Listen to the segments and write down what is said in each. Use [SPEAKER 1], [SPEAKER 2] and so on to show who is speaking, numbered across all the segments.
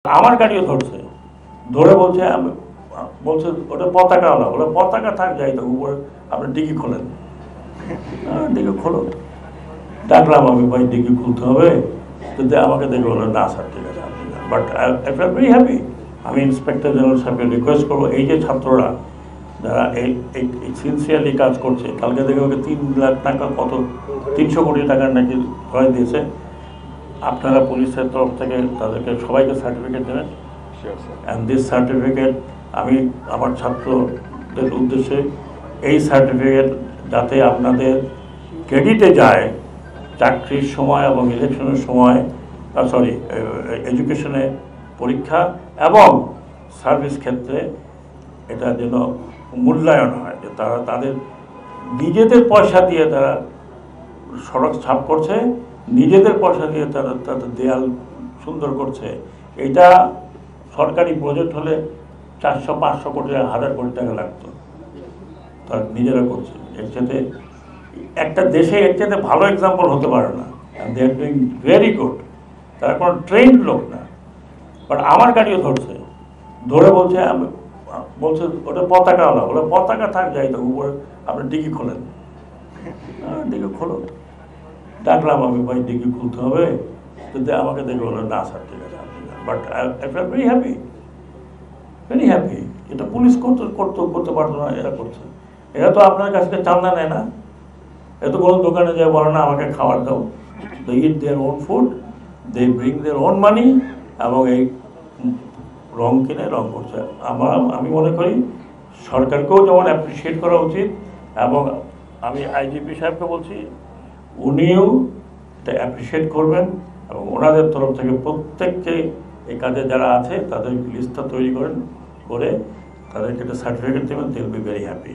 [SPEAKER 1] আমার গাড়িও ধরছে, ধরে বলছে বলছে ওটা পতাকাওয়ালা, বলে পতাকা থাক যাই তো উপরে আপনি ডিগি খোলেন। ডিগি খোলো, ডাকলাম আমি, ভাই ডিগি খুলতে হবে, যদি আমাকে দেখে বলে না স্যার ঠিক আছে আপনি যান। But I fail very happy. আমি ইন্সপেক্টর জেনারেল সাহেবকে রিকোয়েস্ট করবো, এই যে ছাত্ররা যারা এই সিনসিয়ারলি কাজ করছে, কালকে দেখে ওকে 3 লাখ টাকা, কত 300 কোটি টাকার নাকি ক্রয় দিয়েছে, আপনারা পুলিশের তরফ থেকে তাদেরকে সবাইকে সার্টিফিকেট দেবেন। অ্যান্ড দিস সার্টিফিকেট আমি আমার ছাত্রদের উদ্দেশ্যে, এই সার্টিফিকেট যাতে আপনাদের ক্রেডিটে যায় চাকরির সময় এবং ইলেকশনের সময়, সরি এডুকেশনে, পরীক্ষা এবং সার্ভিস ক্ষেত্রে এটা যেন মূল্যায়ন হয়, যে তারা তাদের নিজেদের পয়সা দিয়ে তারা সড়ক ছাপ করছে, নিজেদের পয়সা দিয়ে তারা তাদের দেয়াল সুন্দর করছে। এটা সরকারি প্রজেক্ট হলে 400-500 কোটি, 1000 কোটি টাকা লাগতো, তারা নিজেরা করছে। এর সাথে একটা দেশে এর সাথে ভালো এক্সাম্পল হতে পারে না। দে আর ডুইং ভেরি গুড। তারা কোনো ট্রেন্ড লোক না। বাট আমার গাড়িও ধরছে, ধরে বলছে বলছে ওটা পতাকাওয়ালা, বলে পতাকা থাক যাই তো উপরে আপনি ডিগি খোলেন। ডিগি খোলো, ডাকলাম আমি, ভাই ডিগি খুলতে হবে, যদি আমাকে দেখে বলে না স্যার ঠিক আছে আপনি যান। But I fail very happy, very happy. এটা পুলিশ করতে পারতো না, এরা করছে। এরা তো আপনার কাছ থেকে চান্দা নেয় না, এত কোনো দোকানে যায় বলে না আমাকে খাবার দাও। They eat their own food, they bring their own money, এবং এই রং কিনে রং করছে। আমি মনে করি সরকারকেও যেমন অ্যাপ্রিসিয়েট করা উচিত, এবং আমি আইজিপি সাহেবকে বলছি উনিও এটা অ্যাপ্রিসিয়েট করবেন, এবং ওনাদের তরফ থেকে প্রত্যেককে এই কাজে যারা আছে তাদের লিস্টটা তৈরি করে তাদেরকে একটা সার্টিফিকেট দেবেন। They will be very happy.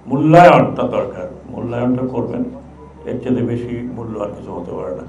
[SPEAKER 1] মূল্যায়নটা দরকার, মূল্যায়নটা করবেন, এর চেয়ে বেশি মূল্য আর কিছু হতে পারে না।